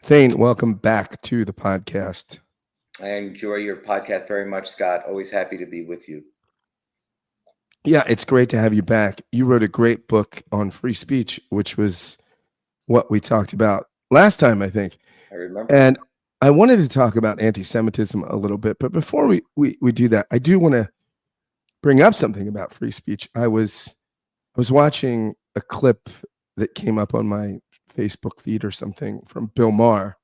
Thane, welcome back to the podcast. I enjoy your podcast very much, Scott. Always happy to be with you. Yeah, it's great to have you back. You wrote a great book on free speech, which was what we talked about last time, I think. I remember. And I wanted to talk about anti-Semitism a little bit, but before we do that, I do want to bring up something about free speech. I was watching a clip that came up on my Facebook feed or something from Bill Maher,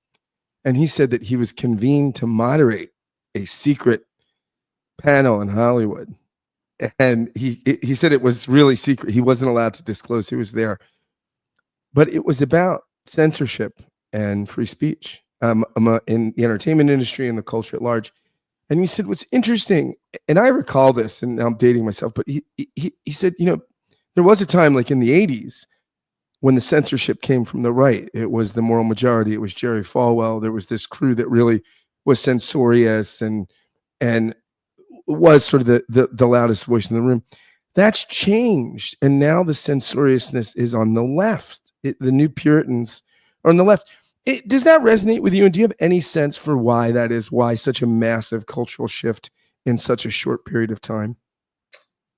and he said that he was convened to moderate a secret panel in Hollywood. And he said it was really secret. He wasn't allowed to disclose who was there, but it was about censorship and free speech in the entertainment industry and the culture at large. And he said, what's interesting, and I recall this, and I'm dating myself, but he said, there was a time like in the 80s when the censorship came from the right. It was the moral majority. It was Jerry Falwell. There was this crew that really was censorious and was sort of the loudest voice in the room. That's changed, and now the censoriousness is on the left. The new Puritans are on the left. Does that resonate with you? And do you have any sense for why that is? Why such a massive cultural shift in such a short period of time?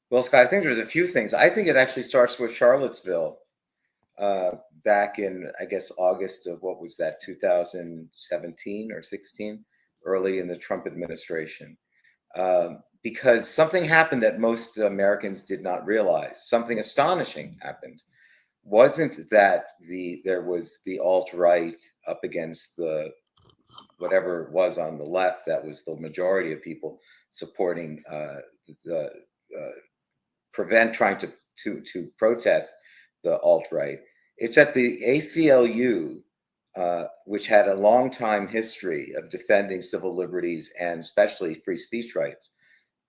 Well, Scott, I think there's a few things. I think it actually starts with Charlottesville back in, I guess, August of what was that, 2017 or 16, early in the Trump administration. Because something happened that most Americans did not realize. Something astonishing happened. Wasn't that there was the alt-right up against the whatever it was on the left that was the majority of people supporting trying to protest the alt-right. It's at the ACLU, which had a long time history of defending civil liberties and especially free speech rights.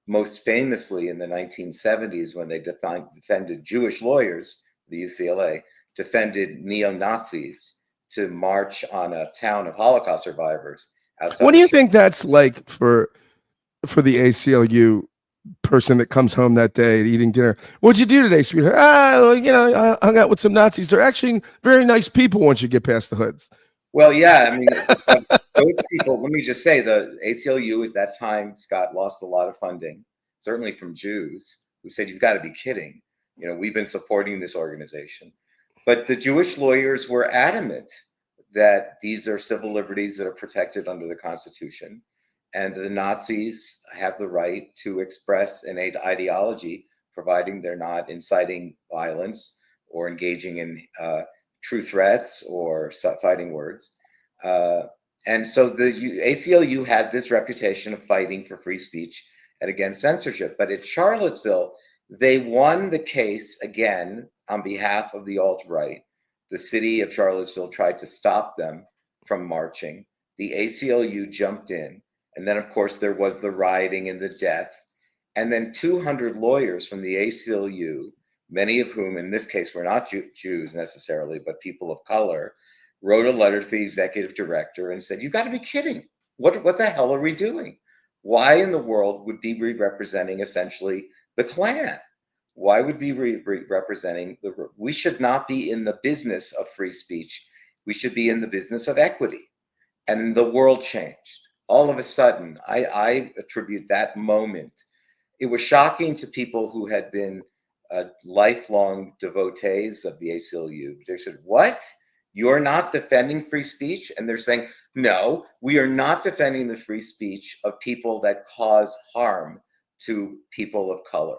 Most famously in the 1970s, when they defended Jewish lawyers, the UCLA, defended neo-Nazis to march on a town of Holocaust survivors outside. What do you think that's like for the ACLU person that comes home that day eating dinner? What'd you do today, sweetheart? I hung out with some Nazis. They're actually very nice people once you get past the hoods. Well, yeah, I mean, those people, let me just say, the ACLU at that time, Scott, lost a lot of funding, certainly from Jews who said, you've got to be kidding. We've been supporting this organization. But the Jewish lawyers were adamant that these are civil liberties that are protected under the Constitution. And the Nazis have the right to express an ideology, providing they're not inciting violence or engaging in true threats or fighting words. And so the ACLU had this reputation of fighting for free speech and against censorship. But at Charlottesville, they won the case again on behalf of the alt-right. The city of Charlottesville tried to stop them from marching. The ACLU jumped in. And then, of course, there was the rioting and the death. And then 200 lawyers from the ACLU, many of whom in this case were not Jews necessarily, but people of color, wrote a letter to the executive director and said, you've got to be kidding. What the hell are we doing? Why in the world would be representing essentially the Klan? Why would be representing we should not be in the business of free speech. We should be in the business of equity. And the world changed. All of a sudden, I attribute that moment. It was shocking to people who had been lifelong devotees of the ACLU. They said, what? You're not defending free speech? And they're saying, no, we are not defending the free speech of people that cause harm to people of color,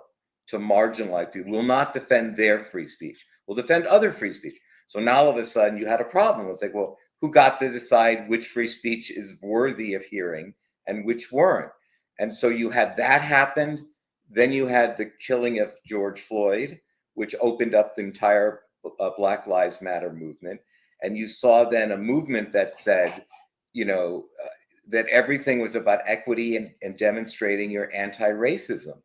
to marginalized people. We will not defend their free speech. We'll defend other free speech. So now all of a sudden you had a problem. It's like, well, who got to decide which free speech is worthy of hearing and which weren't? And so you had that happened. Then you had the killing of George Floyd, which opened up the entire Black Lives Matter movement. And you saw then a movement that said, that everything was about equity and demonstrating your anti-racism.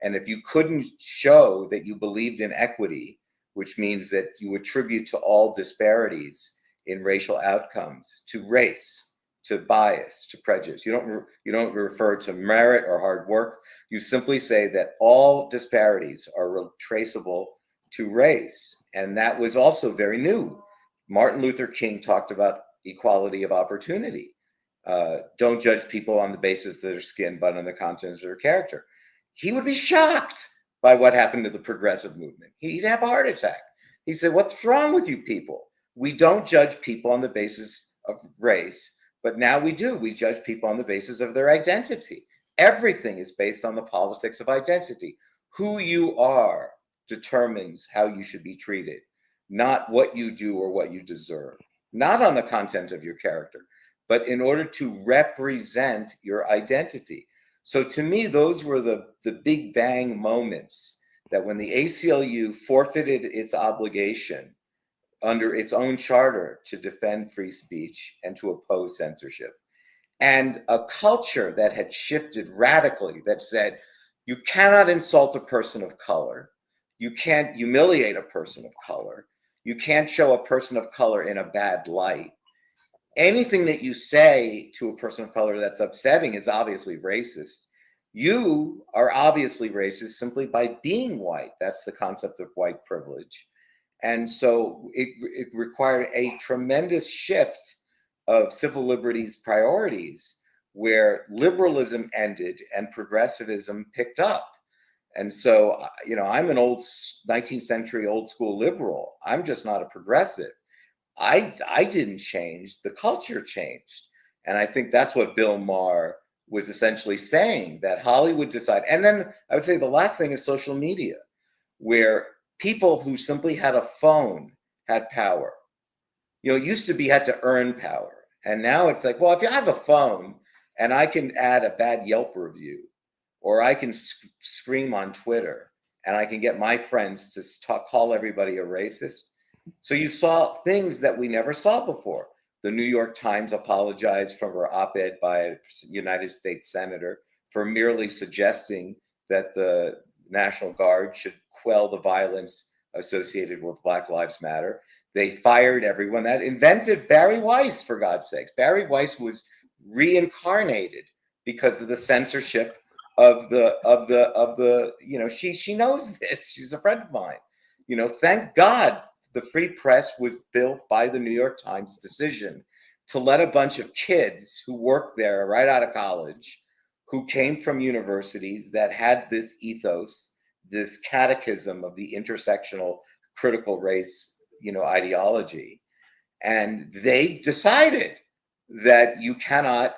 And if you couldn't show that you believed in equity, which means that you attribute to all disparities in racial outcomes to race, to bias, to prejudice. You don't refer to merit or hard work. You simply say that all disparities are traceable to race. And that was also very new. Martin Luther King talked about equality of opportunity. Don't judge people on the basis of their skin, but on the contents of their character. He would be shocked by what happened to the progressive movement. He'd have a heart attack. He said, what's wrong with you people? We don't judge people on the basis of race, but now we do. We judge people on the basis of their identity. Everything is based on the politics of identity. Who you are determines how you should be treated, not what you do or what you deserve, not on the content of your character, but in order to represent your identity. So to me, those were the big bang moments that when the ACLU forfeited its obligation under its own charter to defend free speech and to oppose censorship, and a culture that had shifted radically that said, you cannot insult a person of color, you can't humiliate a person of color, you can't show a person of color in a bad light. Anything that you say to a person of color that's upsetting is obviously racist. You are obviously racist simply by being white. That's the concept of white privilege. And so it required a tremendous shift of civil liberties priorities where liberalism ended and progressivism picked up. And so, you know, I'm an old 19th century old school liberal. I'm just not a progressive. I didn't change, the culture changed. And I think that's what Bill Maher was essentially saying, that Hollywood decided. And then I would say the last thing is social media, where people who simply had a phone had power. You know, it used to be had to earn power. And now it's like, well, if you have a phone and I can add a bad Yelp review, or I can scream on Twitter and I can get my friends to call everybody a racist. So you saw things that we never saw before. The New York Times apologized for her op-ed by a United States senator for merely suggesting that the National Guard should quell the violence associated with Black Lives Matter. They fired everyone. That invented Barry Weiss, for God's sakes. Barry Weiss was reincarnated because of the censorship of the you know, she knows this. She's a friend of mine. You know, thank God the free press was built by the New York Times decision to let a bunch of kids who worked there right out of college, who came from universities that had this ethos, this catechism of the intersectional critical race, you know, ideology. And they decided that you cannot,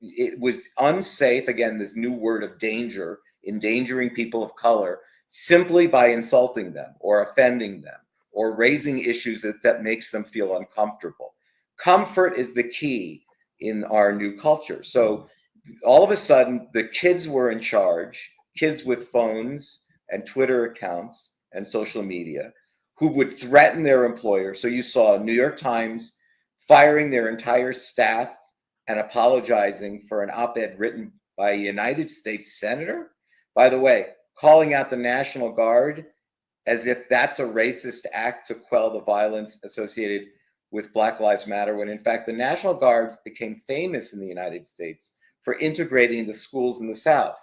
it was unsafe, again, this new word of danger, endangering people of color simply by insulting them or offending them or raising issues that makes them feel uncomfortable. Comfort is the key in our new culture. So all of a sudden, the kids were in charge, kids with phones and Twitter accounts and social media, who would threaten their employer. So you saw New York Times firing their entire staff and apologizing for an op-ed written by a United States senator. By the way, calling out the National Guard as if that's a racist act to quell the violence associated with Black Lives Matter, when in fact the National Guards became famous in the United States for integrating the schools in the South.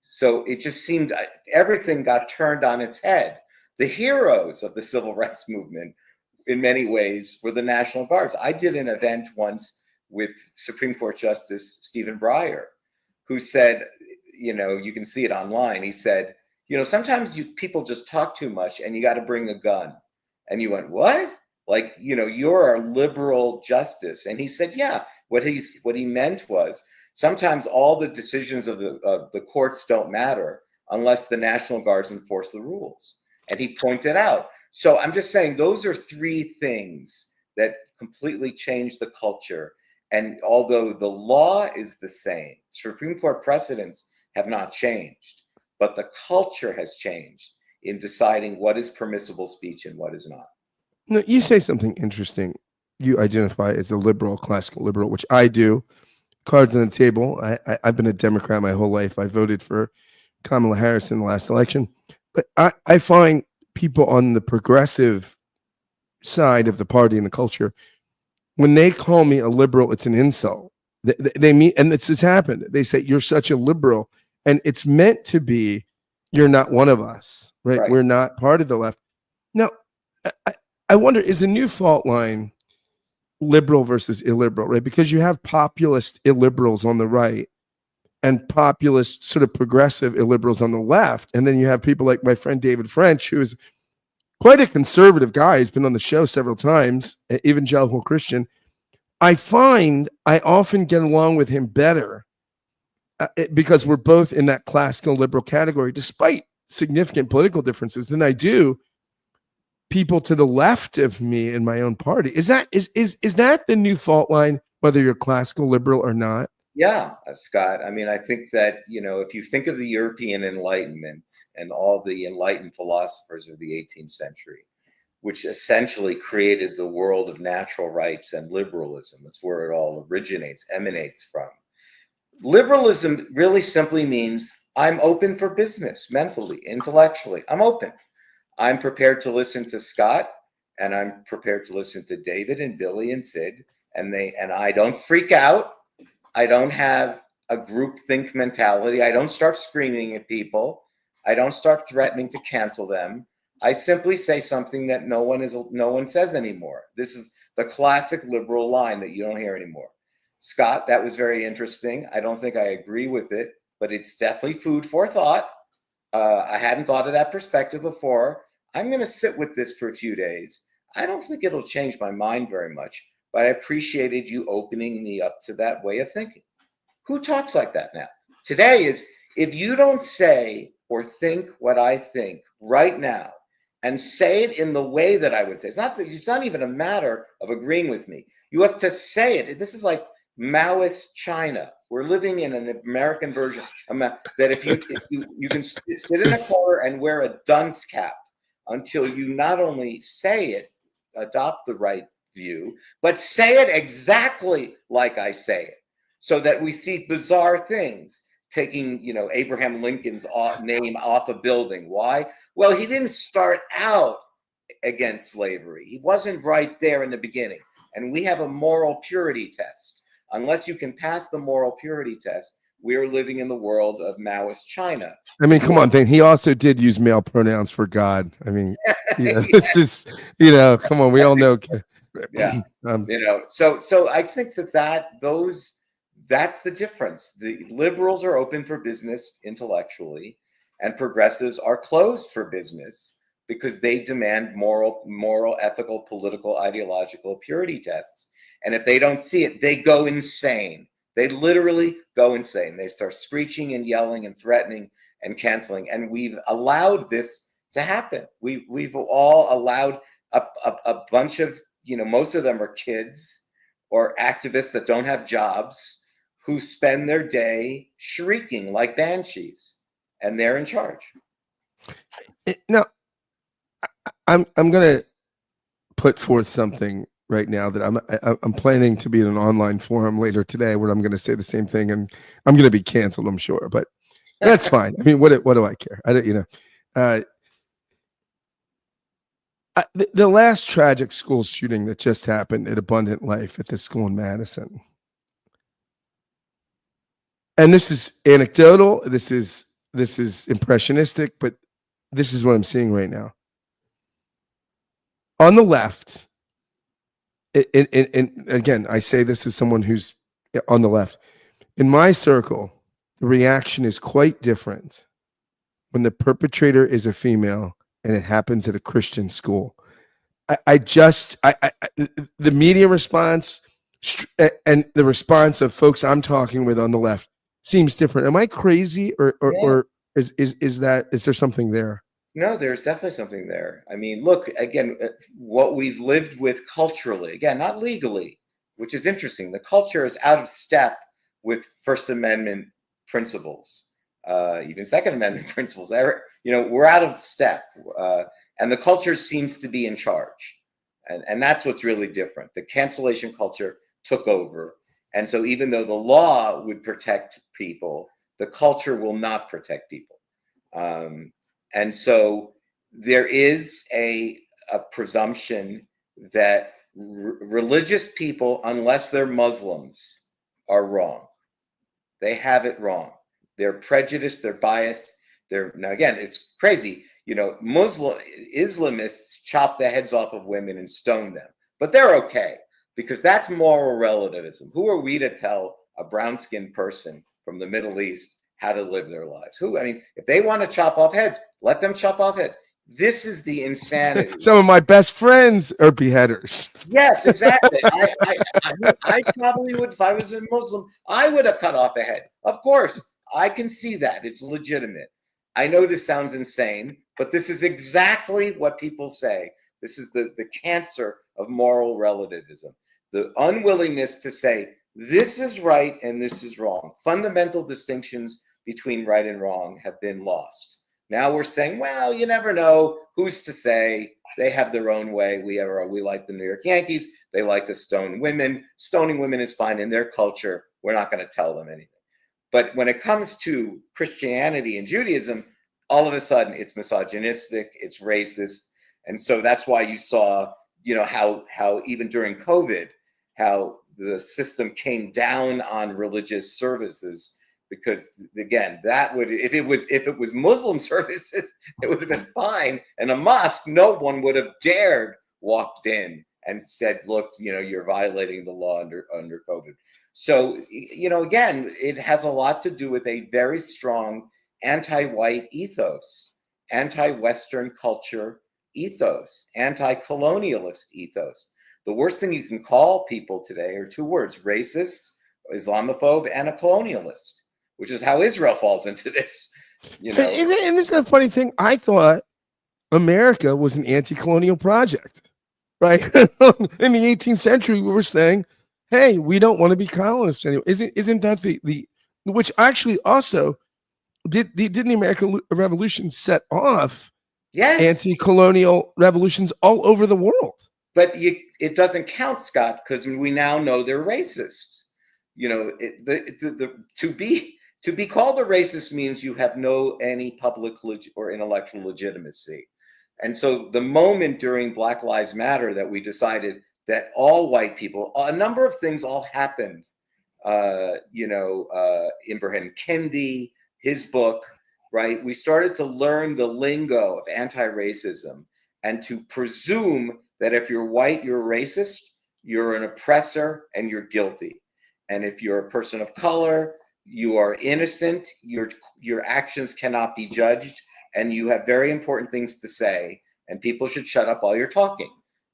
So it just seemed everything got turned on its head. The heroes of the civil rights movement, in many ways, were the National Guards. I did an event once with Supreme Court Justice Stephen Breyer, who said, you know, you can see it online. He said, you know, sometimes people just talk too much and you got to bring a gun. And you went, what? Like, you know, you're a liberal justice. And he said, yeah, what he meant was sometimes all the decisions of the courts don't matter unless the National Guards enforce the rules. And he pointed out. So I'm just saying those are three things that completely change the culture. And although the law is the same, Supreme Court precedents have not changed, but the culture has changed in deciding what is permissible speech and what is not. No, you say something interesting. You identify as a liberal, classical liberal, which I do. Cards on the table. I've been a Democrat my whole life. I voted for Kamala Harris in the last election. But I find people on the progressive side of the party and the culture, when they call me a liberal, it's an insult. They mean, and this has happened. They say, you're such a liberal. And it's meant to be, you're not one of us, right? We're not part of the left. Now, I wonder, is the new fault line liberal versus illiberal, right? Because you have populist illiberals on the right and populist sort of progressive illiberals on the left. And then you have people like my friend David French, who is quite a conservative guy. He's been on the show several times, evangelical Christian. I find I often get along with him better because we're both in that classical liberal category, despite significant political differences, than I do people to the left of me in my own party. Is that the new fault line, whether you're classical liberal or not? Yeah, Scott. I mean, I think that, if you think of the European Enlightenment and all the enlightened philosophers of the 18th century, which essentially created the world of natural rights and liberalism, that's where it all emanates from. Liberalism really simply means I'm open for business, mentally, intellectually. I'm open. I'm prepared to listen to Scott, and I'm prepared to listen to David and Billy and Sid, and I don't freak out. I don't have a groupthink mentality. I don't start screaming at people. I don't start threatening to cancel them. I simply say something that no one says anymore. This is the classic liberal line that you don't hear anymore. Scott, that was very interesting. I don't think I agree with it, but it's definitely food for thought. I hadn't thought of that perspective before. I'm going to sit with this for a few days. I don't think it'll change my mind very much, but I appreciated you opening me up to that way of thinking. Who talks like that now? Today is, if you don't say or think what I think right now and say it in the way that I would say, it's not even a matter of agreeing with me. You have to say it. This is like Maoist China. We're living in an American version that if you can sit in a corner and wear a dunce cap until you not only say it, adopt the right view, but say it exactly like I say it, so that we see bizarre things. Taking, Abraham Lincoln's name off a building. Why? Well, he didn't start out against slavery. He wasn't right there in the beginning. And we have a moral purity test. Unless you can pass the moral purity test, we're living in the world of Maoist China. I mean, come on, Thane. He also did use male pronouns for God. I mean, this is, come on. We all know. Yeah. So I think that's the difference. The liberals are open for business intellectually, and progressives are closed for business because they demand moral, ethical, political, ideological purity tests. And if they don't see it, they go insane. They literally go insane. They start screeching and yelling and threatening and canceling. And we've allowed this to happen. We've all allowed a bunch of, most of them are kids or activists that don't have jobs who spend their day shrieking like banshees, and they're in charge. Now, I'm going to put forth something right now that I'm planning to be in an online forum later today where I'm going to say the same thing, and I'm going to be canceled, I'm sure, but that's fine. I mean, what do I care? I don't, the last tragic school shooting that just happened at Abundant Life at the school in Madison. And this is anecdotal. This is impressionistic, but this is what I'm seeing right now. On the left, and again, I say this as someone who's on the left. In my circle, the reaction is quite different when the perpetrator is a female and it happens at a Christian school. The media response and the response of folks I'm talking with on the left seems different. Am I crazy, or is there something there? No, there's definitely something there. I mean, look, again, what we've lived with culturally, again, not legally, which is interesting. The culture is out of step with First Amendment principles, even Second Amendment principles. We're out of step, and the culture seems to be in charge. And that's what's really different. The cancellation culture took over. And so even though the law would protect people, the culture will not protect people. And so there is a presumption that religious people, unless they're Muslims, are wrong. They have it wrong. They're prejudiced, they're biased. Now again, it's crazy. Islamists chop the heads off of women and stone them, but they're okay because that's moral relativism. Who are we to tell a brown-skinned person from the Middle East how to live their lives? Who, I mean, if they want to chop off heads, let them chop off heads. This is the insanity. Some of my best friends are beheaders. Yes, exactly. I probably would, if I was a Muslim, I would have cut off a head. Of course, I can see that. It's legitimate. I know this sounds insane, but this is exactly what people say. This is the cancer of moral relativism. The unwillingness to say, this is right and this is wrong. Fundamental distinctions between right and wrong have been lost. Now we're saying, well, you never know. Who's to say? They have their own way. We like the New York Yankees. They like to stone women. Stoning women is fine in their culture. We're not going to tell them anything. But when it comes to Christianity and Judaism, all of a sudden it's misogynistic, it's racist. And so that's why you saw, how even during COVID, how the system came down on religious services, because again, that would, if it was Muslim services, it would have been fine. And a mosque, no one would have dared walked in and said, look, you're violating the law under COVID. So, again, it has a lot to do with a very strong anti-white ethos, anti-Western culture ethos, anti-colonialist ethos. The worst thing you can call people today are two words: racist, Islamophobe, and a colonialist, which is how Israel falls into this. And this is the funny thing. I thought America was an anti-colonial project, right? In the 18th century, we were saying, hey, we don't want to be colonists anymore. Isn't that the which actually also didn't the American Revolution set off anti-colonial revolutions all over the world? But it doesn't count, Scott, because we now know they're racists. To be called a racist means you have any public or intellectual legitimacy. And so the moment during Black Lives Matter that we decided that all white people, a number of things all happened. Ibrahim Kendi, his book, right? We started to learn the lingo of anti-racism and to presume that if you're white, you're racist, you're an oppressor, and you're guilty. And if you're a person of color, you are innocent, your actions cannot be judged, and you have very important things to say, and people should shut up while you're talking.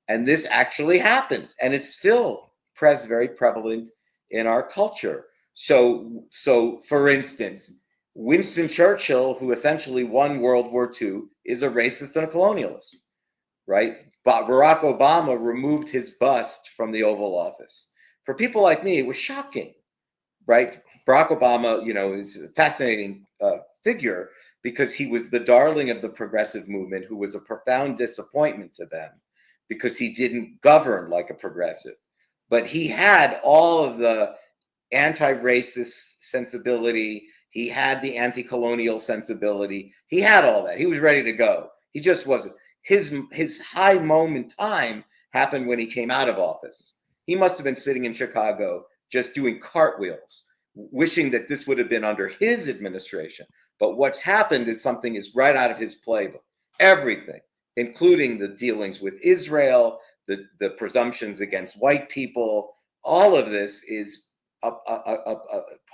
And this actually happened, and it's still very prevalent in our culture. So for instance, Winston Churchill, who essentially won World War II, is a racist and a colonialist, right? But Barack Obama removed his bust from the Oval Office. For people like me, it was shocking, right? Barack Obama, is a fascinating figure because he was the darling of the progressive movement, who was a profound disappointment to them because he didn't govern like a progressive. But he had all of the anti-racist sensibility. He had the anti-colonial sensibility. He had all that. He was ready to go. He just wasn't. His high moment time happened when he came out of office. He must have been sitting in Chicago just doing cartwheels, wishing that this would have been under his administration. But what's happened is something is right out of his playbook. Everything, including the dealings with Israel, the presumptions against white people, all of this is a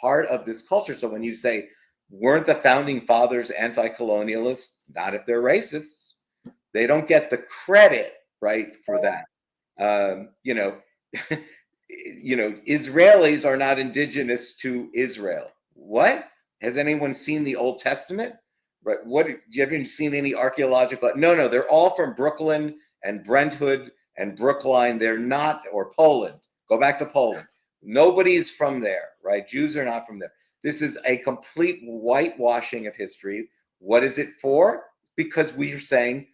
part of this culture. So when you say, weren't the founding fathers anti-colonialists? Not if they're racists. They don't get the credit, right, for that. Israelis are not indigenous to Israel. What? Has anyone seen the Old Testament? Right? Have you ever seen any archaeological? No, they're all from Brooklyn and Brentwood and Brookline. They're not, or Poland. Go back to Poland. Nobody's from there, right? Jews are not from there. This is a complete whitewashing of history. What is it for? Because we're saying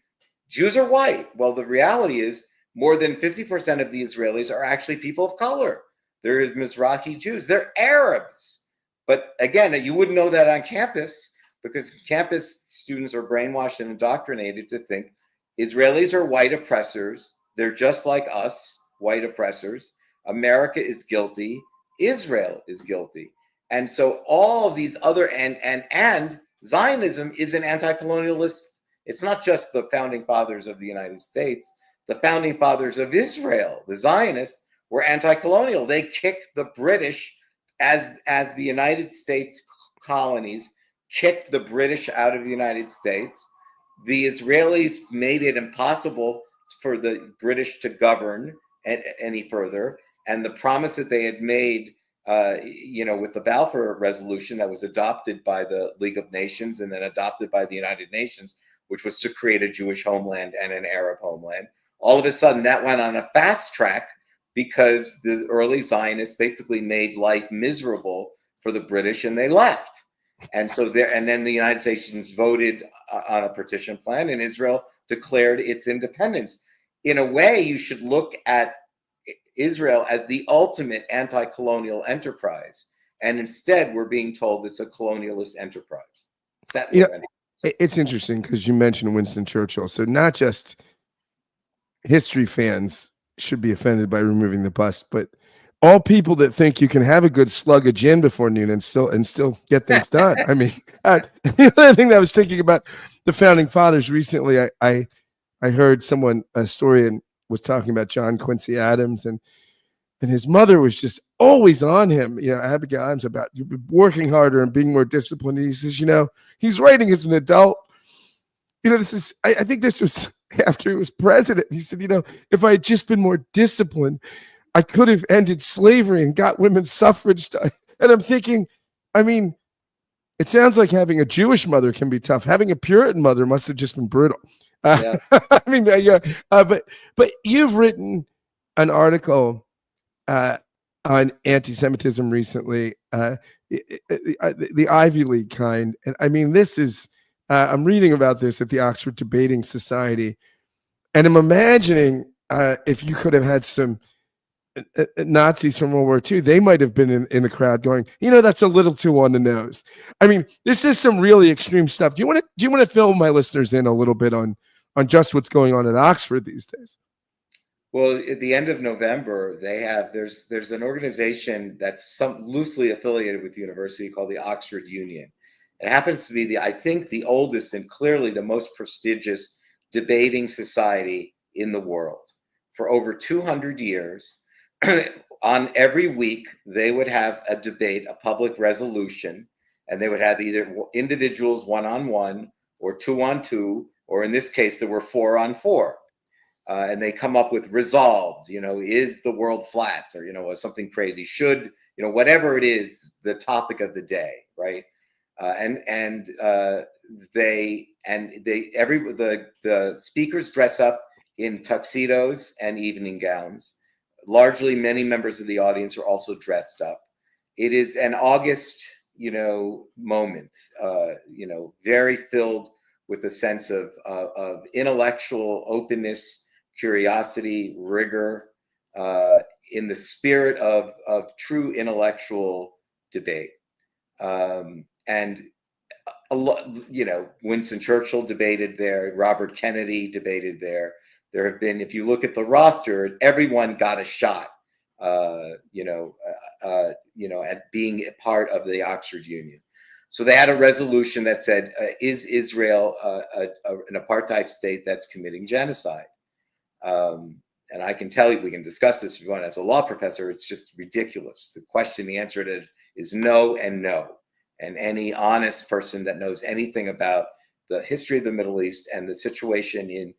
Jews are white. Well, the reality is more than 50% of the Israelis are actually people of color. They're Mizrahi Jews. They're Arabs. But again, you wouldn't know that on campus because campus students are brainwashed and indoctrinated to think Israelis are white oppressors. They're just like us, white oppressors. America is guilty. Israel is guilty. And so all of these other, and Zionism is an anti-colonialist. It's not just the founding fathers of the United States. The founding fathers of Israel, the Zionists, were anti-colonial. They kicked the British, as the United States colonies kicked the British out of the United States. The Israelis made it impossible for the British to govern any further, and the promise that they had made, with the Balfour Resolution that was adopted by the League of Nations and then adopted by the United Nations, which was to create a Jewish homeland and an Arab homeland. All of a sudden, that went on a fast track because the early Zionists basically made life miserable for the British, and they left. And so and then the United Nations voted on a partition plan, and Israel declared its independence. In a way, you should look at Israel as the ultimate anti-colonial enterprise, and instead we're being told it's a colonialist enterprise. It's interesting because you mentioned Winston Churchill. So not just history fans should be offended by removing the bust, but all people that think you can have a good slug of gin before noon and still get things done. I mean, the other thing that I was thinking about the founding fathers recently, I heard a historian was talking about John Quincy Adams, and his mother was just always on him, Abigail Adams, about working harder and being more disciplined. And he says, he's writing as an adult. I think this was after he was president. He said, if I had just been more disciplined, I could have ended slavery and got women's suffrage done. And I'm thinking, it sounds like having a Jewish mother can be tough. Having a Puritan mother must have just been brutal. Yeah. But you've written an article on anti-Semitism recently, the Ivy League kind. And this is, I'm reading about this at the Oxford Debating Society, and I'm imagining if you could have had some Nazis from World War II, they might have been in the crowd going, that's a little too on the nose. This is some really extreme stuff. Do you want to fill my listeners in a little bit on just what's going on at Oxford these days? Well, at the end of November, there's an organization that's loosely affiliated with the university called the Oxford Union. It happens to be I think the oldest and clearly the most prestigious debating society in the world. For over 200 years, on every week, they would have a debate, a public resolution, and they would have either individuals one-on-one or two-on-two, or in this case, there were four-on-four. And they come up with resolved, is the world flat, or, something crazy, should, whatever it is, the topic of the day, right? The speakers dress up in tuxedos and evening gowns. Largely, many members of the audience are also dressed up. It is an August, moment, very filled with a sense of intellectual openness, curiosity, rigor, in the spirit of true intellectual debate. And a lot, Winston Churchill debated there, Robert Kennedy debated there. There have been, if you look at the roster, everyone got a shot, at being a part of the Oxford Union. So they had a resolution that said, is Israel an apartheid state that's committing genocide? And I can tell you, we can discuss this if you want. As a law professor, it's just ridiculous. The answer to it is no and no. And any honest person that knows anything about the history of the Middle East and the situation in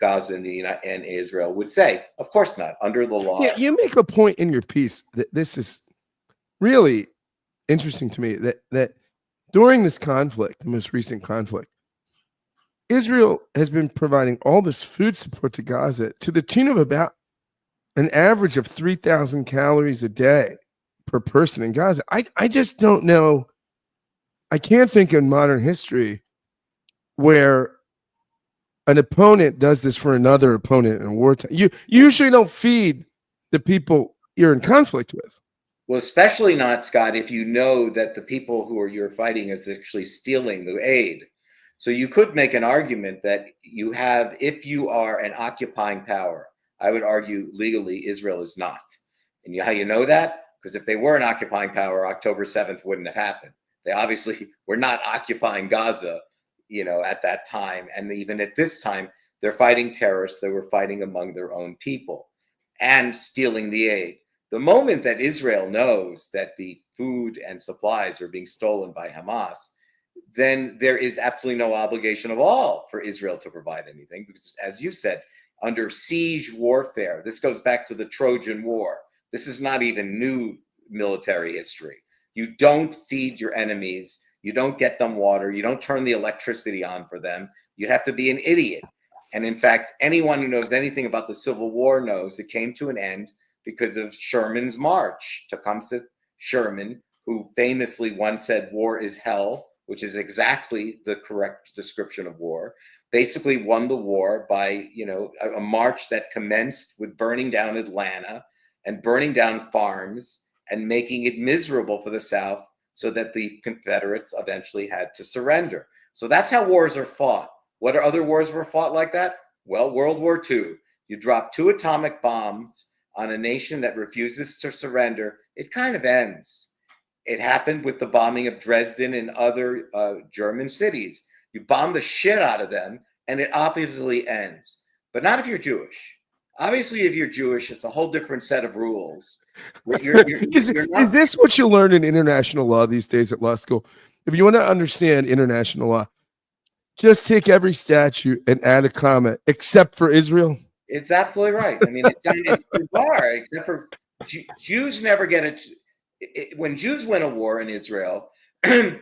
Gaza and Israel would say, of course not, under the law. Yeah, you make a point in your piece that this is really interesting to me, that during this conflict, the most recent conflict, Israel has been providing all this food support to Gaza to the tune of about an average of 3,000 calories a day per person in Gaza. I just don't know. I can't think in modern history where an opponent does this for another opponent in wartime. You usually don't feed the people you're in conflict with. Well, especially not, Scott, if you know that the people who you're fighting is actually stealing the aid. So you could make an argument that if you are an occupying power, I would argue legally Israel is not. And how you know that? Because if they were an occupying power, October 7th wouldn't have happened. They obviously were not occupying Gaza, at that time. And even at this time, they're fighting terrorists. They were fighting among their own people. and stealing the aid. The moment that Israel knows that the food and supplies are being stolen by Hamas, then there is absolutely no obligation of all for Israel to provide anything, because, as you said, under siege warfare, this goes back to the Trojan War. This is not even new military history. You don't feed your enemies. You don't get them water. You don't turn the electricity on for them. You'd have to be an idiot. And in fact, anyone who knows anything about the Civil War knows it came to an end because of Sherman's march. Tecumseh Sherman, who famously once said, "War is hell," which is exactly the correct description of war, basically won the war by, a march that commenced with burning down Atlanta and burning down farms and making it miserable for the South, so that the Confederates eventually had to surrender. So that's how wars are fought. What other wars were fought like that? Well, World War II. You drop 2 atomic bombs on a nation that refuses to surrender, it kind of ends. It happened with the bombing of Dresden and other German cities. You bomb the shit out of them, and it obviously ends. But not if you're Jewish. Obviously, if you're Jewish, it's a whole different set of rules. Is this what you learn in international law these days at law school? If you want to understand international law, just take every statute and add a comma, except for Israel. It's absolutely right. I mean, it's bizarre, except for Jews never get it. When Jews win a war in Israel, when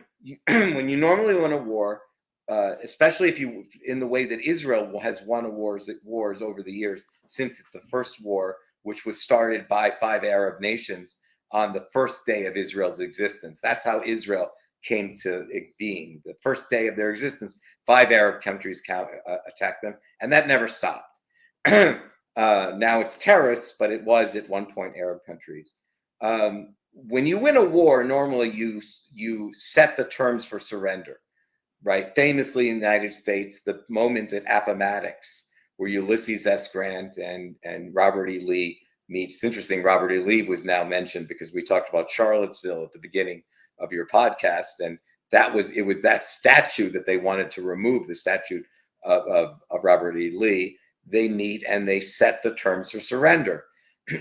you normally win a war, especially if you, in the way that Israel has won wars over the years since the first war, which was started by 5 Arab nations on the first day of Israel's existence. That's how Israel came to being. The first day of their existence, 5 Arab countries attacked them, and that never stopped. Now it's terrorists, but it was at one point Arab countries. When you win a war, normally you set the terms for surrender, right? Famously in the United States, the moment at Appomattox, where Ulysses S. Grant and Robert E. Lee meet. It's interesting, Robert E. Lee was now mentioned because we talked about Charlottesville at the beginning of your podcast, and it was that statue that they wanted to remove, the statue of Robert E. Lee. They meet and they set the terms for surrender.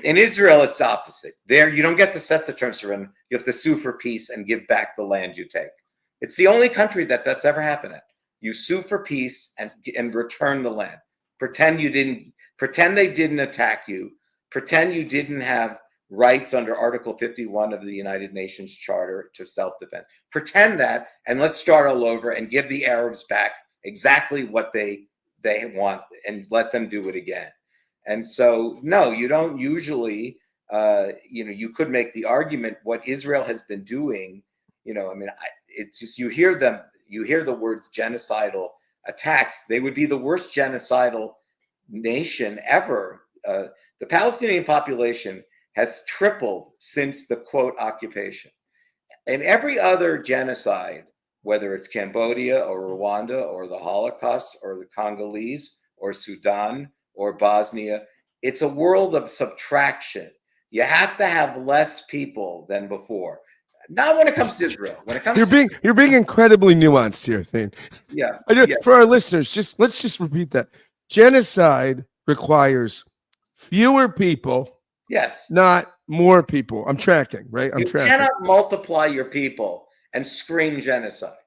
In Israel, it's the opposite. There, you don't get to set the terms for surrender. You have to sue for peace and give back the land you take. It's the only country that's ever happened at. You sue for peace and return the land. Pretend they didn't attack you. Pretend you didn't have rights under Article 51 of the United Nations Charter to self-defense. Pretend that, and let's start all over and give the Arabs back exactly what they want and let them do it again. And so, no, you don't usually, you could make the argument what Israel has been doing, it's just, you hear the words genocidal attacks. They would be the worst genocidal nation ever. The Palestinian population has tripled since the quote occupation. And every other genocide, whether it's Cambodia or Rwanda or the Holocaust or the Congolese or Sudan or Bosnia, it's a world of subtraction. You have to have less people than before. Not when it comes to Israel. When it comes, you're being incredibly nuanced here, Thane. Yeah. For our listeners, let's just repeat that. Genocide requires fewer people. Yes. Not more people. I'm tracking, right? You cannot multiply your people and scream genocide,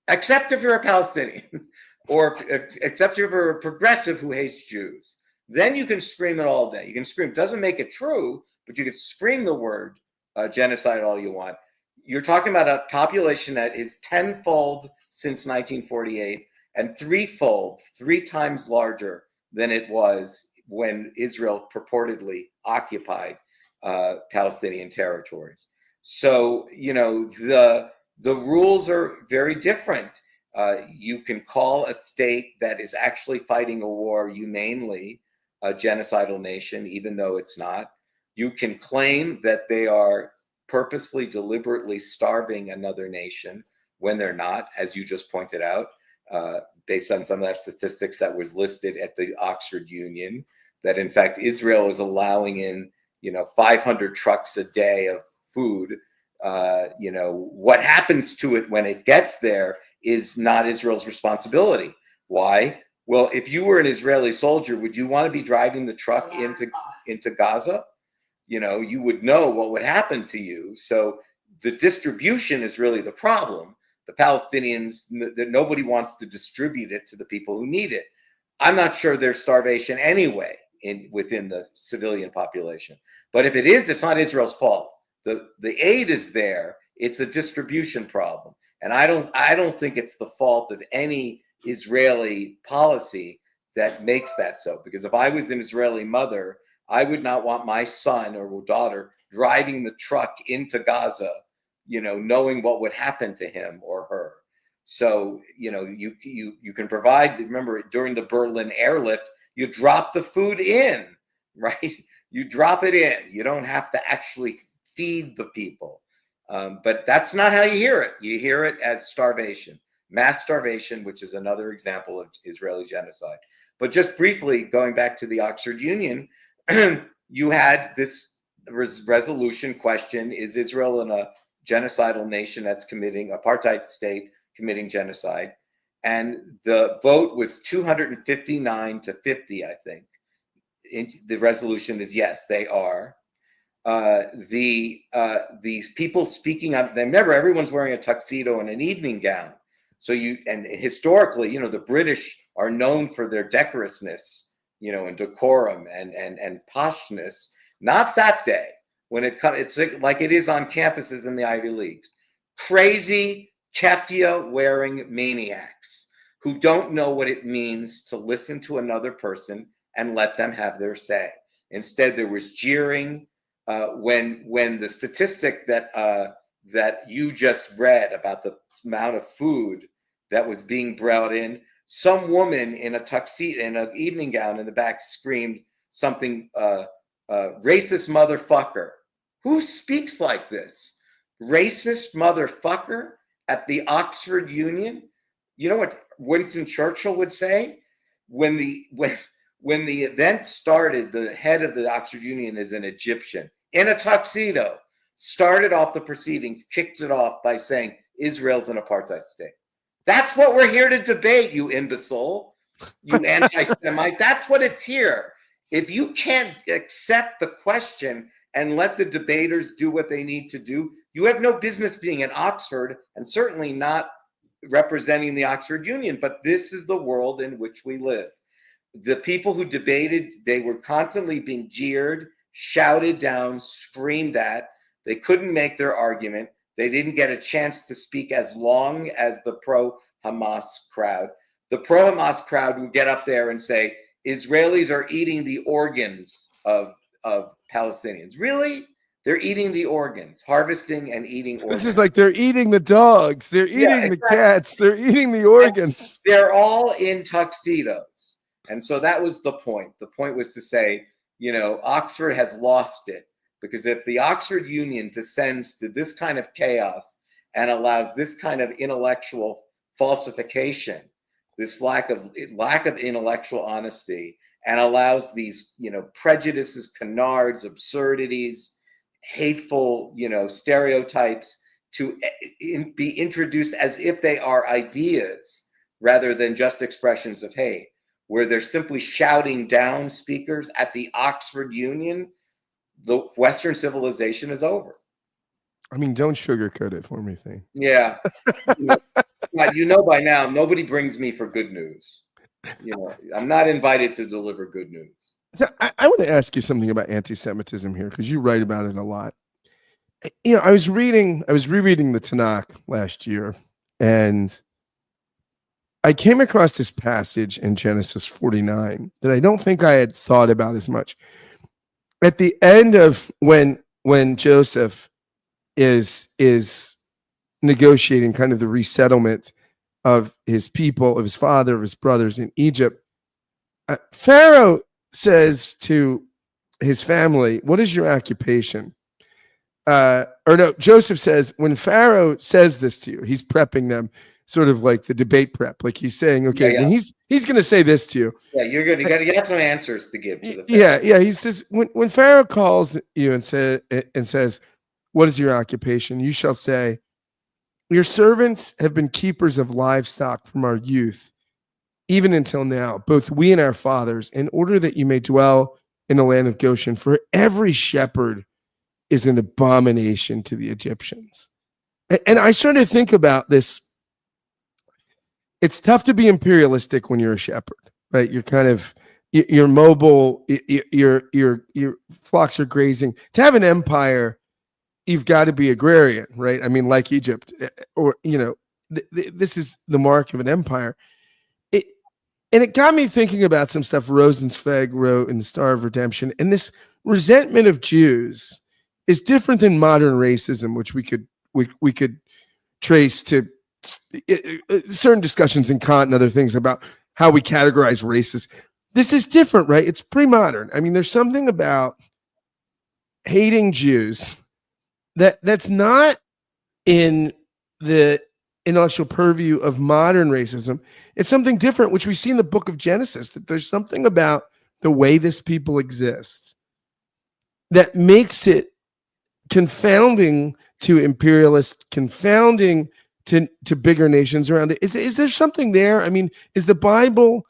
except if you're a Palestinian, or except if you're a progressive who hates Jews. Then you can scream it all day. You can scream. It doesn't make it true, but you can scream the word genocide all you want. You're talking about a population that is tenfold since 1948 and threefold, 3 times larger than it was when Israel purportedly occupied Palestinian territories. So, the rules are very different. You can call a state that is actually fighting a war humanely a genocidal nation, even though it's not. You can claim that they are purposefully, deliberately starving another nation when they're not, as you just pointed out, based on some of that statistics that was listed at the Oxford Union, that in fact Israel is allowing in 500 trucks a day of food. What happens to it when it gets there is not Israel's responsibility. Why? Well, if you were an Israeli soldier, would you want to be driving the truck into Gaza, you would know what would happen to you. So the distribution is really the problem. The Palestinians, that nobody wants to distribute it to the people who need it. I'm not sure there's starvation anyway within the civilian population. But if it is, it's not Israel's fault. The aid is there. It's a distribution problem. And I don't think it's the fault of any Israeli policy that makes that so. Because if I was an Israeli mother, I would not want my son or daughter driving the truck into Gaza, knowing what would happen to him or her. So, you can provide, remember, during the Berlin airlift, you drop the food in, right? You drop it in. You don't have to actually feed the people. But that's not how you hear it. You hear it as starvation, mass starvation, which is another example of Israeli genocide. But just briefly, going back to the Oxford Union, you had this resolution question: is Israel a genocidal nation that's committing apartheid state, committing genocide? And the vote was 259 to 50, I think. The resolution is yes, they are. These people speaking up, remember, everyone's wearing a tuxedo and an evening gown. So and historically, the British are known for their decorousness, and decorum and poshness. Not that day when it's like it is on campuses in the Ivy Leagues. Crazy keffiyeh wearing maniacs who don't know what it means to listen to another person and let them have their say. Instead, there was jeering. When the statistic that you just read about the amount of food that was being brought in, some woman in a tuxedo, in an evening gown in the back, screamed something, racist motherfucker. Who speaks like this? Racist motherfucker at the Oxford Union? You know what Winston Churchill would say? When the event started, the head of the Oxford Union is an Egyptian in a tuxedo, started off the proceedings, kicked it off by saying, Israel's an apartheid state. That's what we're here to debate, you imbecile, you anti-Semite. That's what it's here. If you can't accept the question and let the debaters do what they need to do, you have no business being in Oxford, and certainly not representing the Oxford Union. But this is the world in which we live. The people who debated, they were constantly being jeered, shouted down, screamed at. They couldn't make their argument. They didn't get a chance to speak as long as the pro-Hamas crowd. The pro-Hamas crowd would get up there and say, Israelis are eating the organs of Palestinians. Really? They're eating the organs, harvesting and eating organs. This is like they're eating the dogs. They're eating the cats. They're eating the organs. They're all in tuxedos. And so that was the point. The point was to say, Oxford has lost it, because if the Oxford Union descends to this kind of chaos and allows this kind of intellectual falsification, this lack of intellectual honesty, and allows these, prejudices, canards, absurdities, hateful, stereotypes to be introduced as if they are ideas rather than just expressions of hate, where they're simply shouting down speakers at the Oxford Union, the Western civilization is over. I mean, don't sugarcoat it for me, Thane. Yeah. By now, nobody brings me for good news. I'm not invited to deliver good news. So I want to ask you something about anti-Semitism here, because you write about it a lot. I was rereading the Tanakh last year, and I came across this passage in Genesis 49 that I don't think I had thought about as much. At the end of when Joseph is negotiating kind of the resettlement of his people, of his father, of his brothers in Egypt, Pharaoh says to his family, "What is your occupation?" Joseph says, when Pharaoh says this to you, he's prepping them, sort of like the debate prep. Like he's saying, okay, when he's going to say this to you. Yeah, you got some answers to give to the Pharaoh. Yeah. He says, when Pharaoh calls you and says, "What is your occupation?" you shall say, "Your servants have been keepers of livestock from our youth, even until now, both we and our fathers, in order that you may dwell in the land of Goshen, for every shepherd is an abomination to the Egyptians. And I started to think about this. It's tough to be imperialistic when you're a shepherd, right? You're kind of, you're mobile, your flocks are grazing. To have an empire, you've got to be agrarian, right? I mean, like Egypt, or, this is the mark of an empire. And it got me thinking about some stuff Rosenzweig wrote in The Star of Redemption. And this resentment of Jews is different than modern racism, which we could trace to certain discussions in Kant and other things about how we categorize races. This is different, right? It's pre-modern. I mean, there's something about hating Jews that's not in the intellectual purview of modern racism. It's something different, which we see in the book of Genesis, that there's something about the way this people exist that makes it confounding to imperialists, confounding to bigger nations around it. Is there something there? I mean, does the Bible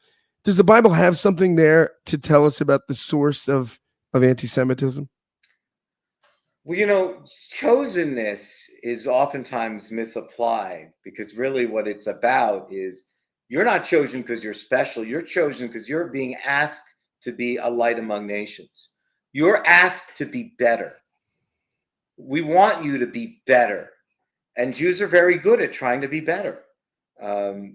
have something there to tell us about the source of anti-Semitism? Well, chosenness is oftentimes misapplied, because really what it's about is you're not chosen because you're special. You're chosen because you're being asked to be a light among nations. You're asked to be better. We want you to be better. And Jews are very good at trying to be better. And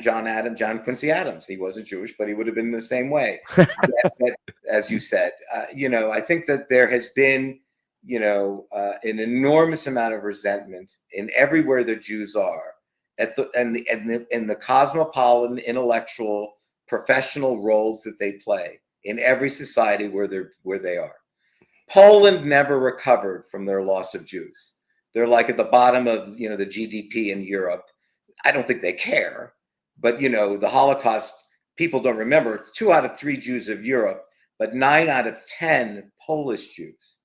John Quincy Adams, he wasn't Jewish, but he would have been the same way. As you said, I think that there has been, an enormous amount of resentment in everywhere the Jews are, in the cosmopolitan, intellectual, professional roles that they play in every society where they are. Poland never recovered from their loss of Jews. They're like at the bottom of the GDP in Europe. I don't think they care, but the Holocaust, people don't remember. It's 2 out of 3 Jews of Europe, but 9 out of 10 Polish Jews.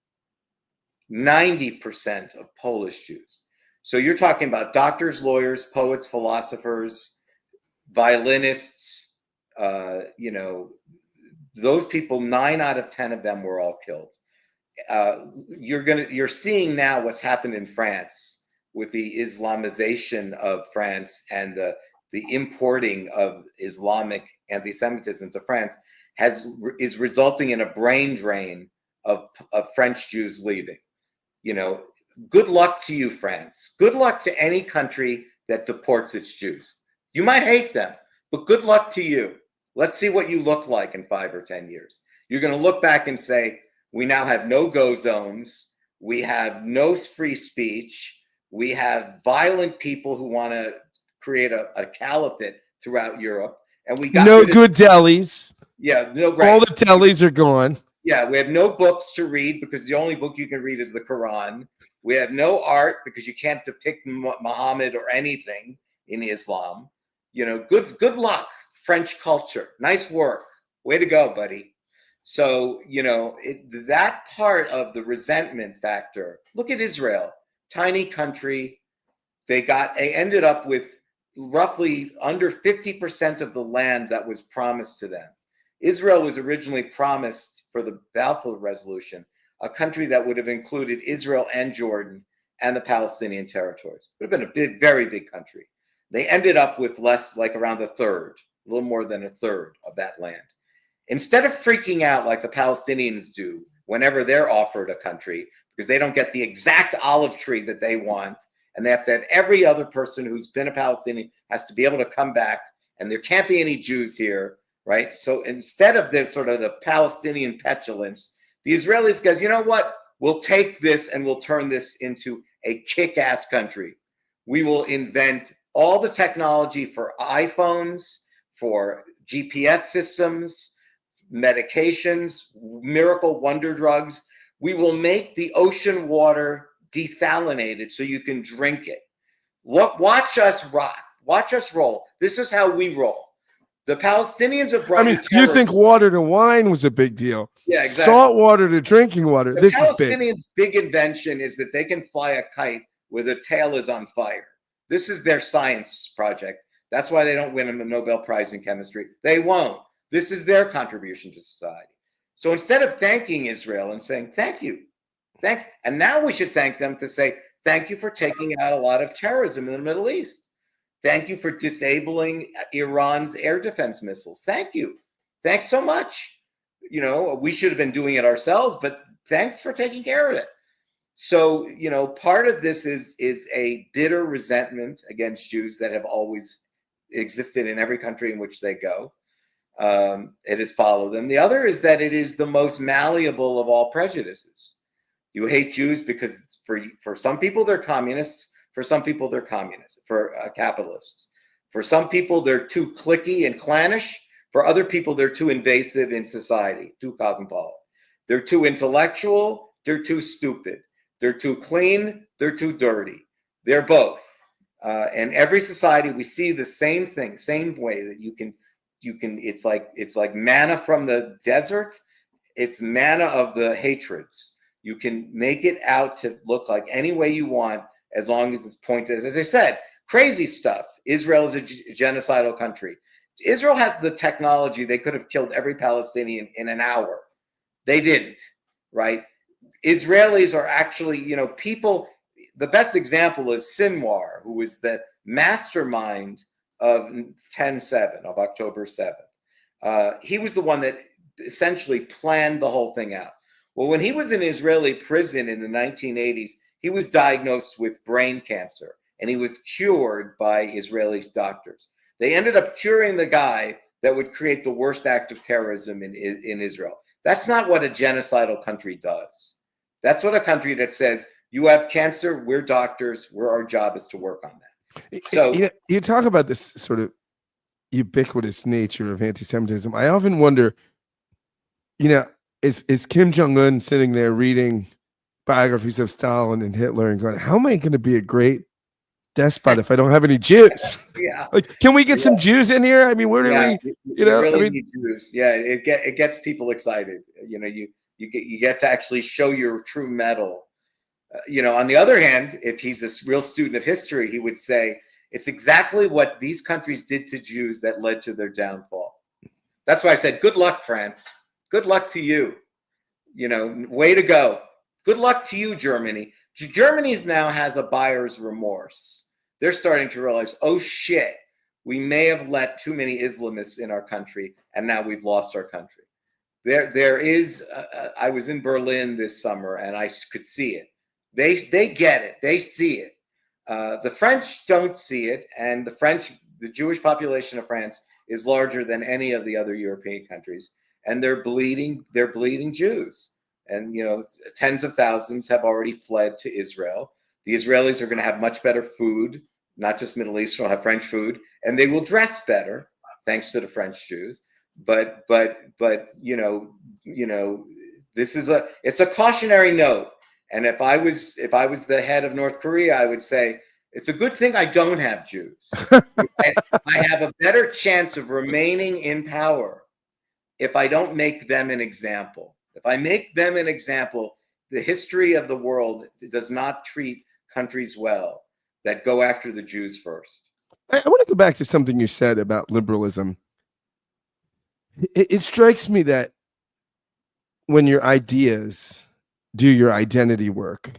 90% of Polish Jews. So you're talking about doctors, lawyers, poets, philosophers, violinists. Those people, 9 out of 10 of them were all killed. You're seeing now what's happened in France with the Islamization of France and the importing of Islamic anti-Semitism to France is resulting in a brain drain of French Jews leaving. Good luck to you, France. Good luck to any country that deports its Jews. You might hate them, but good luck to you. Let's see what you look like in 5 or 10 years. You're going to look back and say, we now have no-go zones. We have no free speech. We have violent people who want to create a caliphate throughout Europe. And we got no good delis. Yeah, no, right. All the delis are gone. Yeah, we have no books to read because the only book you can read is the Quran. We have no art because you can't depict Muhammad or anything in Islam. Good luck, French culture. Nice work. Way to go, buddy. So, that part of the resentment factor. Look at Israel, tiny country. They ended up with roughly under 50% of the land that was promised to them. Israel was originally promised for the Balfour Resolution, a country that would have included Israel and Jordan and the Palestinian territories. It would have been a very big country. They ended up with less, like around a third, a little more than a third of that land. Instead of freaking out like the Palestinians do whenever they're offered a country because they don't get the exact olive tree that they want, and they have to have every other person who's been a Palestinian has to be able to come back, and there can't be any Jews here, right? So instead of this sort of the Palestinian petulance, the Israelis goes, you know what? We'll take this and we'll turn this into a kick-ass country. We will invent all the technology for iPhones, for GPS systems, medications, miracle wonder drugs. We will make the ocean water desalinated so you can drink it. Watch us rock. Watch us roll. This is how we roll. The Palestinians have brought. You think water to wine was a big deal? Yeah, exactly. Salt water to drinking water. The Palestinians' big invention is that they can fly a kite where the tail is on fire. This is their science project. That's why they don't win a Nobel Prize in chemistry. They won't. This is their contribution to society. So instead of thanking Israel and saying, thank you, and now we should thank them to say, thank you for taking out a lot of terrorism in the Middle East. Thank you for disabling Iran's air defense missiles. Thank you. Thanks so much. You know, we should have been doing it ourselves, but thanks for taking care of it. So, you know, part of this is a bitter resentment against Jews that have always existed in every country in which they go. It has followed them. The other is that it is the most malleable of all prejudices. You hate Jews because for some people they're communists, for some people they're communists, for capitalists. For some people they're too cliquey and clannish. For other people they're too invasive in society, too cosmopolitan. They're too intellectual, they're too stupid. They're too clean, they're too dirty. They're both. And every society we see the same thing, same way that you can it's like manna from the desert. It's manna of the hatreds. You can make it out to look like any way you want, as long as it's pointed. As I said, crazy stuff. Israel is a genocidal country. Israel has the technology. They could have killed every Palestinian in an hour. They didn't, right? Israelis are actually, you know, people. The best example is Sinwar, who was the mastermind of 10/7, of October 7th. He was the one that essentially planned the whole thing out. Well, when he was in Israeli prison in the 1980s, he was diagnosed with brain cancer, and he was cured by Israeli doctors. They ended up curing the guy that would create the worst act of terrorism in Israel. That's not what a genocidal country does. That's what a country that says, you have cancer, we're doctors, our job is to work on that. So you talk about this sort of ubiquitous nature of anti-Semitism. I often wonder, you know, is Kim Jong-un sitting there reading biographies of Stalin and Hitler and going, how am I going to be a great despot if I don't have any Jews? Yeah. Like, can we get some Jews in here? I mean, where do we, you know, really need Jews. Yeah, it gets people excited. You know, you get to actually show your true mettle. You know, on the other hand, if he's a real student of history, he would say it's exactly what these countries did to Jews that led to their downfall. That's why I said, good luck, France. Good luck to you. You know, way to go. Good luck to you, Germany. Germany now has a buyer's remorse. They're starting to realize, oh shit, we may have let too many Islamists in our country, and now we've lost our country. There is. I was in Berlin this summer, and I could see it. They get it. They see it. The French don't see it, and the Jewish population of France is larger than any of the other European countries, and they're bleeding Jews. And, you know, tens of thousands have already fled to Israel. The Israelis are going to have much better food, not just Middle Eastern, will have French food, and they will dress better thanks to the French Jews. But you know, it's a cautionary note. And if I was the head of North Korea, I would say it's a good thing I don't have Jews. I have a better chance of remaining in power if I don't make them an example. If I make them an example, the history of the world does not treat countries well that go after the Jews first. I want to go back to something you said about liberalism. It strikes me that when your ideas do your identity work,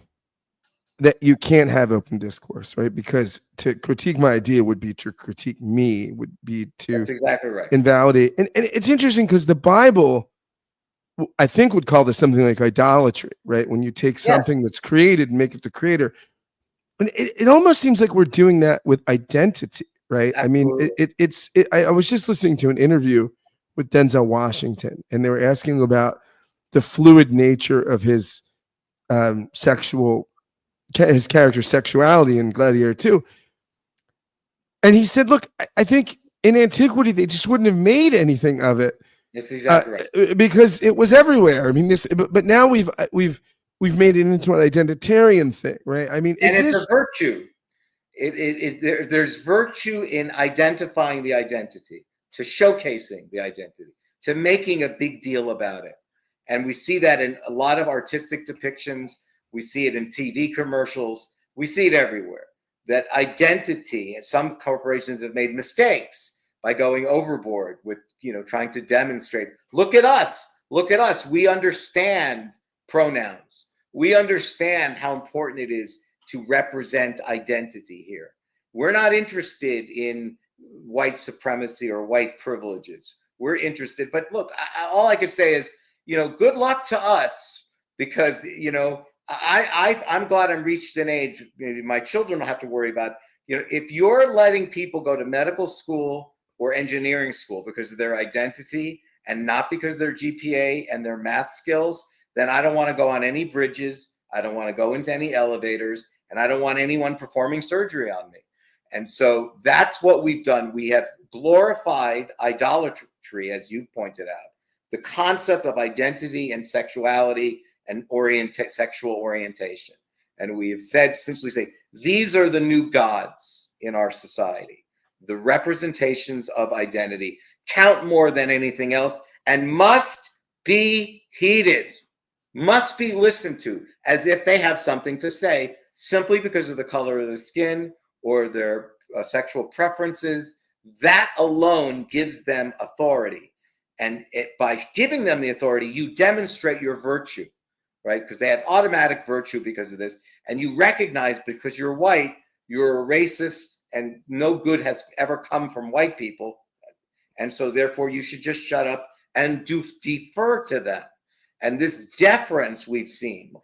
that you can't have open discourse, right? Because to critique my idea would be to critique me, would be to That's exactly right. Invalidate. And it's interesting because the Bible, I think, would call this something like idolatry, right? When you take something that's created and make it the creator. And it almost seems like we're doing that with identity, right? Absolutely. I mean, I was just listening to an interview with Denzel Washington, and they were asking about the fluid nature of his his character's sexuality in Gladiator 2. And he said, look, I think in antiquity, they just wouldn't have made anything of it. That's exactly right. Because it was everywhere. I mean, but now we've made it into an identitarian thing, right? I mean, and it's a virtue. There's virtue in identifying the identity, to showcasing the identity, to making a big deal about it. And we see that in a lot of artistic depictions. We see it in TV commercials. We see it everywhere. That identity, and some corporations have made mistakes by going overboard with, you know, trying to demonstrate, look at us. Look at us. We understand pronouns. We understand how important it is to represent identity here. We're not interested in white supremacy or white privileges. We're interested, but look, all I could say is, good luck to us, because, I'm glad I'm reached an age, maybe my children don't have to worry about, if you're letting people go to medical school or engineering school because of their identity and not because of their GPA and their math skills, then I don't want to go on any bridges. I don't want to go into any elevators, and I don't want anyone performing surgery on me. And so that's what we've done. We have glorified idolatry, as you pointed out, the concept of identity and sexuality and sexual orientation. And we have said, essentially say, these are the new gods in our society. The representations of identity count more than anything else and must be heeded, must be listened to as if they have something to say, simply because of the color of their skin or their sexual preferences. That alone gives them authority. And by giving them the authority, you demonstrate your virtue, right? Because they have automatic virtue because of this. And you recognize, because you're white, you're a racist, and no good has ever come from white people. And so therefore you should just shut up and defer to them. And this deference we've seen,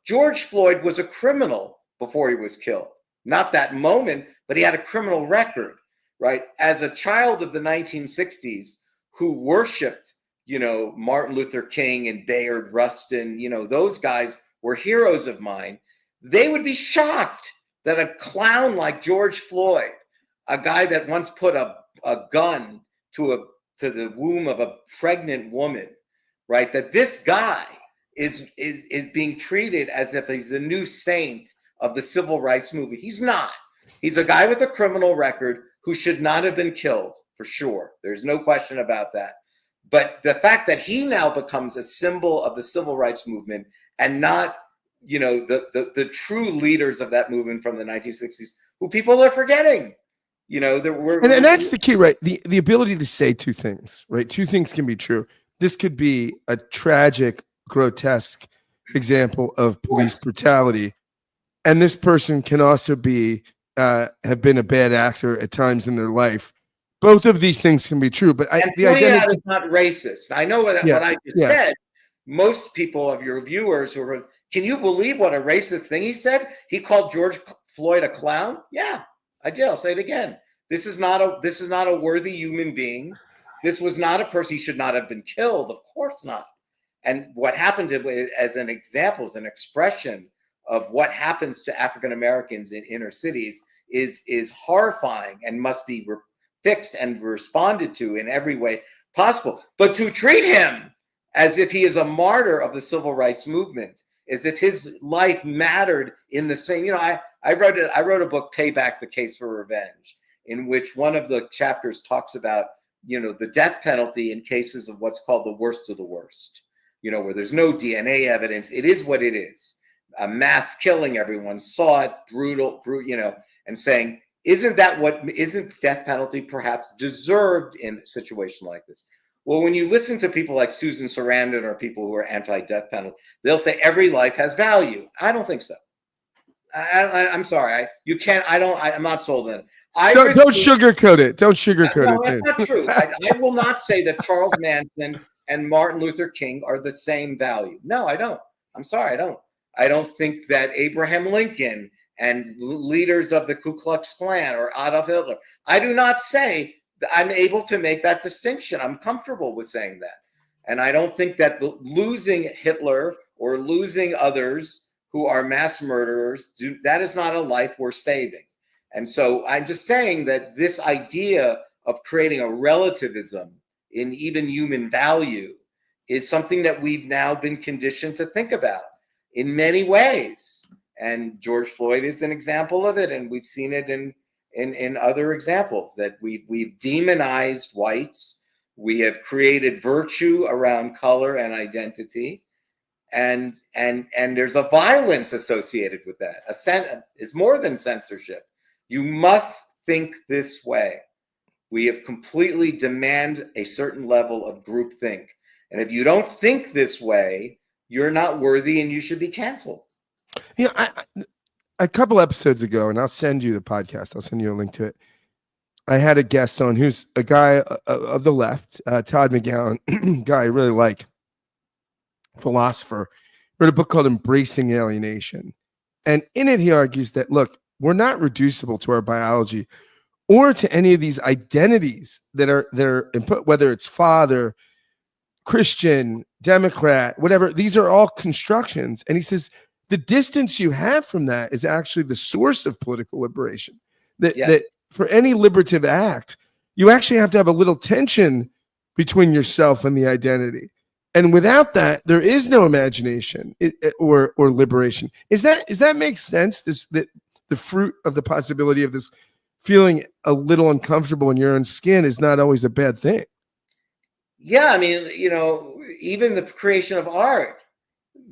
George Floyd was a criminal before he was killed. Not that moment, but he had a criminal record, right? As a child of the 1960s who worshiped, Martin Luther King and Bayard Rustin, those guys were heroes of mine. They would be shocked that a clown like George Floyd, a guy that once put a gun to the womb of a pregnant woman, right? That this guy is being treated as if he's the new saint of the civil rights movement. He's not. He's a guy with a criminal record who should not have been killed, for sure. There's no question about that. But the fact that he now becomes a symbol of the civil rights movement and not, the true leaders of that movement from the 1960s, who people are forgetting. And that's the key, right? The ability to say two things, right? Two things can be true. This could be a tragic, grotesque example of police brutality, and this person can also be have been a bad actor at times in their life. Both of these things can be true, but the identity is not racist. I know what I just said. Most people of your viewers can you believe what a racist thing he said? He called George Floyd a clown. Yeah, I did. I'll say it again. This is not a worthy human being. This was not a person. He should not have been killed. Of course not. And what happened to, as an example, as an expression of what happens to African Americans in inner cities is horrifying and must be fixed and responded to in every way possible. But to treat him as if he is a martyr of the civil rights movement, as if his life mattered in the same, I wrote a book, Payback: The Case for Revenge, in which one of the chapters talks about, the death penalty in cases of what's called the worst of the worst, where there's no DNA evidence. It is what it is. A mass killing, everyone saw it, brutal, and saying, isn't death penalty perhaps deserved in a situation like this? Well, when you listen to people like Susan Sarandon or people who are anti-death penalty, they'll say every life has value. I don't think so. I'm sorry. I'm not sold on it. Don't sugarcoat it. Don't sugarcoat it. That's not true. I will not say that Charles Manson and Martin Luther King are the same value. No, I don't. I'm sorry, I don't. I don't think that Abraham Lincoln and leaders of the Ku Klux Klan or Adolf Hitler, I do not say that I'm able to make that distinction. I'm comfortable with saying that. And I don't think that losing Hitler or losing others who are mass murderers, that is not a life worth saving. And so I'm just saying that this idea of creating a relativism in even human value is something that we've now been conditioned to think about in many ways. And George Floyd is an example of it. And we've seen it in other examples, that we've demonized whites. We have created virtue around color and identity. And there's a violence associated with that. It's more than censorship. You must think this way. We have completely demand a certain level of groupthink. And if you don't think this way, you're not worthy and you should be canceled. You know, a couple episodes ago, and I'll send you the podcast. I'll send you a link to it. I had a guest on who's a guy of the left, Todd McGowan, guy I really like, philosopher, wrote a book called Embracing Alienation. And in it, he argues that, look, we're not reducible to our biology or to any of these identities that are input, whether it's father, Christian, Democrat, whatever. These are all constructions. And he says the distance you have from that is actually the source of political liberation. That for any liberative act, you actually have to have a little tension between yourself and the identity. And without that, there is no imagination or liberation. Does that make sense? That the fruit of the possibility of this feeling a little uncomfortable in your own skin is not always a bad thing. Yeah, I mean, even the creation of art,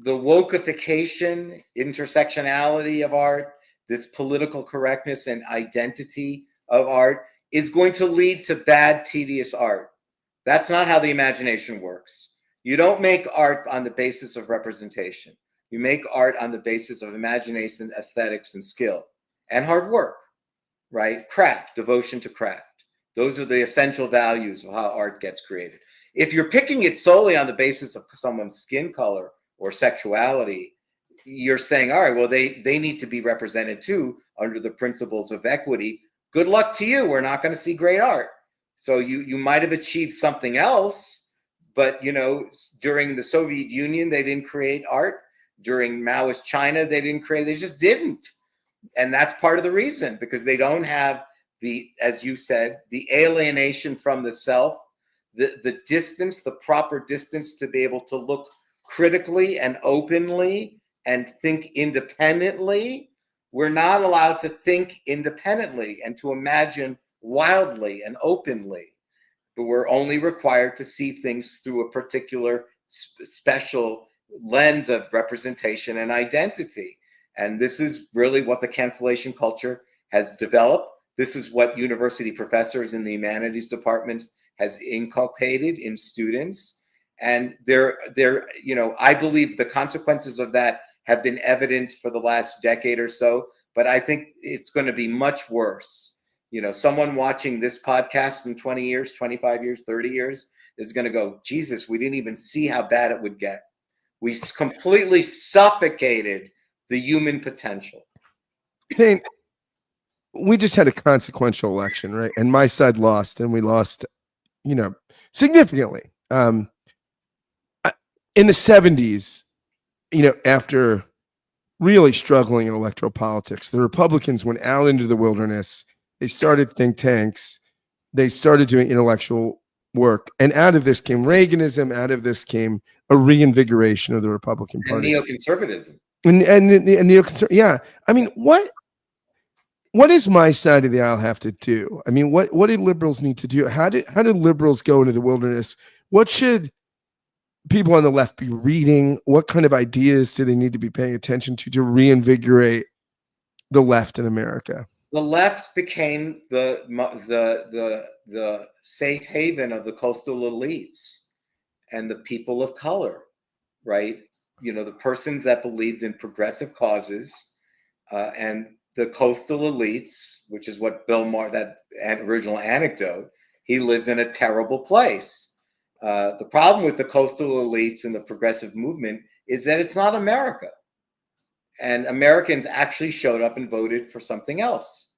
the wokeification, intersectionality of art, this political correctness and identity of art is going to lead to bad, tedious art. That's not how the imagination works. You don't make art on the basis of representation. You make art on the basis of imagination, aesthetics, and skill, and hard work, right? Craft, devotion to craft. Those are the essential values of how art gets created. If you're picking it solely on the basis of someone's skin color or sexuality, you're saying, all right, well, they need to be represented too under the principles of equity. Good luck to you. We're not going to see great art. So you might have achieved something else, but during the Soviet Union, they didn't create art. During Maoist China, they just didn't. And that's part of the reason, because they don't have as you said, the alienation from the self, the distance, the proper distance to be able to look critically and openly and think independently. We're not allowed to think independently and to imagine wildly and openly, but we're only required to see things through a particular special lens of representation and identity. And this is really what the cancellation culture has developed. This is what university professors in the humanities departments has inculcated in students. And I believe the consequences of that have been evident for the last decade or so, but I think it's going to be much worse. Someone watching this podcast in 20 years, 25 years, 30 years is going to go, Jesus, we didn't even see how bad it would get. We completely suffocated the human potential. Thane, we just had a consequential election, right? And my side lost, and we lost, significantly. In the 70s, after really struggling in electoral politics, the Republicans went out into the wilderness. They started think tanks. They started doing intellectual work. And out of this came Reaganism. Out of this came a reinvigoration of the Republican Party. And neoconservatism. And neoconservatism. Yeah. I mean, what does my side of the aisle have to do? I mean, what do liberals need to do? How do liberals go into the wilderness? What should people on the left be reading? What kind of ideas do they need to be paying attention to reinvigorate the left in America? The left became the safe haven of the coastal elites and the people of color, right? The persons that believed in progressive causes and the coastal elites, which is what Bill Maher, that original anecdote, he lives in a terrible place. The problem with the coastal elites and the progressive movement is that it's not America. And Americans actually showed up and voted for something else,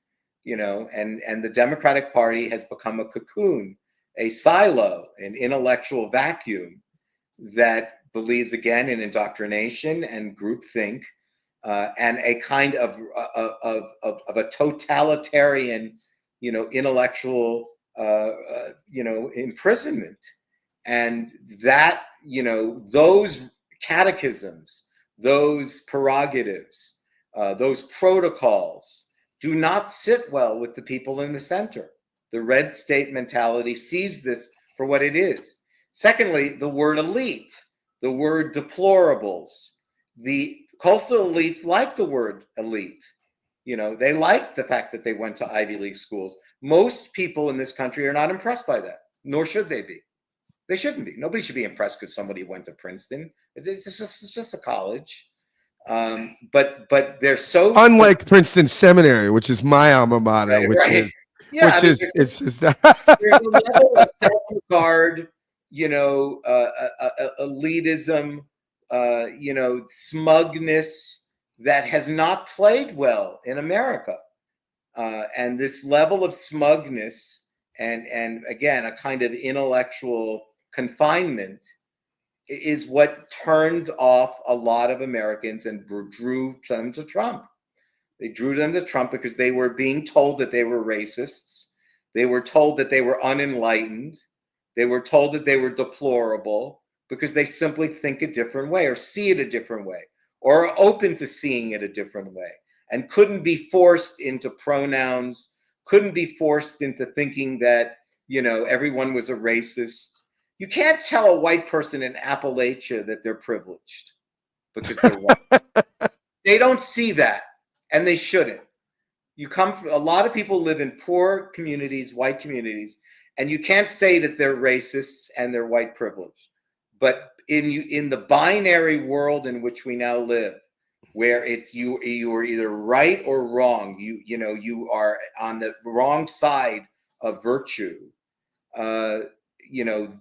and the Democratic Party has become a cocoon, a silo, an intellectual vacuum that believes again in indoctrination and groupthink, and a kind of a totalitarian, intellectual, imprisonment. And that, those catechisms, those prerogatives, those protocols do not sit well with the people in the center. The red state mentality sees this for what it is. Secondly, the word elite, the word deplorables. The coastal elites like the word elite. They like the fact that they went to Ivy League schools. Most people in this country are not impressed by that, nor should they be. They shouldn't be. Nobody should be impressed because somebody went to Princeton. It's just a college. But they're so unlike Princeton Seminary, which is my alma mater, right, which right. is Yeah, I mean, it's there's a level of self-regard, elitism, smugness that has not played well in America. And this level of smugness and again, a kind of intellectual confinement is what turned off a lot of Americans and drew them to Trump. They drew them to Trump because they were being told that they were racists. They were told that they were unenlightened. They were told that they were deplorable because they simply think a different way or see it a different way or are open to seeing it a different way and couldn't be forced into pronouns, couldn't be forced into thinking that, everyone was a racist. You can't tell a white person in Appalachia that they're privileged because they're white. They don't see that. And they shouldn't. A lot of people live in poor communities, white communities, and you can't say that they're racists and they're white privileged. But in the binary world in which we now live, where it's you are either right or wrong, you are on the wrong side of virtue.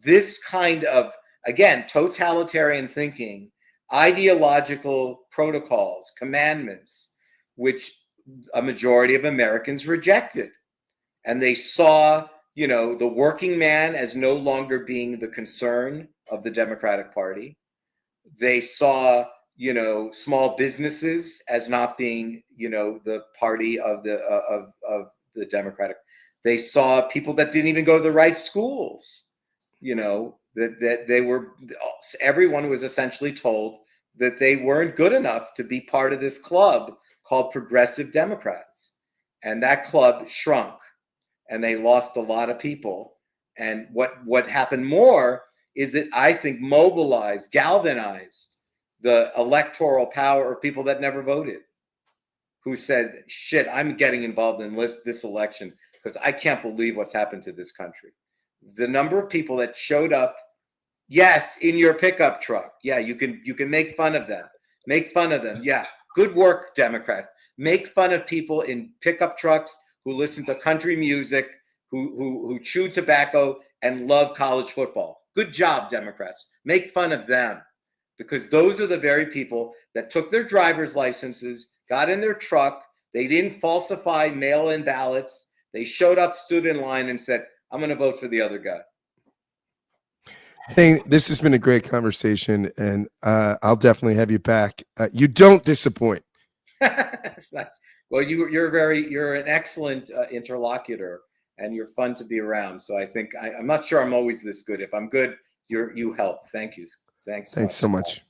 This kind of, again, totalitarian thinking, ideological protocols, commandments, which a majority of Americans rejected. And they saw, the working man as no longer being the concern of the Democratic Party. They saw, small businesses as not being, the party of the Democratic. They saw people that didn't even go to the right schools, that they were, everyone was essentially told that they weren't good enough to be part of this club called Progressive Democrats. And that club shrunk and they lost a lot of people. And what happened more is it, I think, galvanized the electoral power of people that never voted, who said, shit, I'm getting involved in this election because I can't believe what's happened to this country. The number of people that showed up, yes, in your pickup truck. Yeah, you can make fun of them. Make fun of them. Yeah, good work, Democrats. Make fun of people in pickup trucks who listen to country music, who chew tobacco and love college football. Good job, Democrats. Make fun of them, because those are the very people that took their driver's licenses, got in their truck. They didn't falsify mail-in ballots. They showed up, stood in line, and said, I'm going to vote for the other guy. Thane, this has been a great conversation, and I'll definitely have you back. You don't disappoint. Nice. Well, you're an excellent interlocutor, and you're fun to be around. So I think I'm not sure I'm always this good. If I'm good, you help. Thank you. Thanks so much.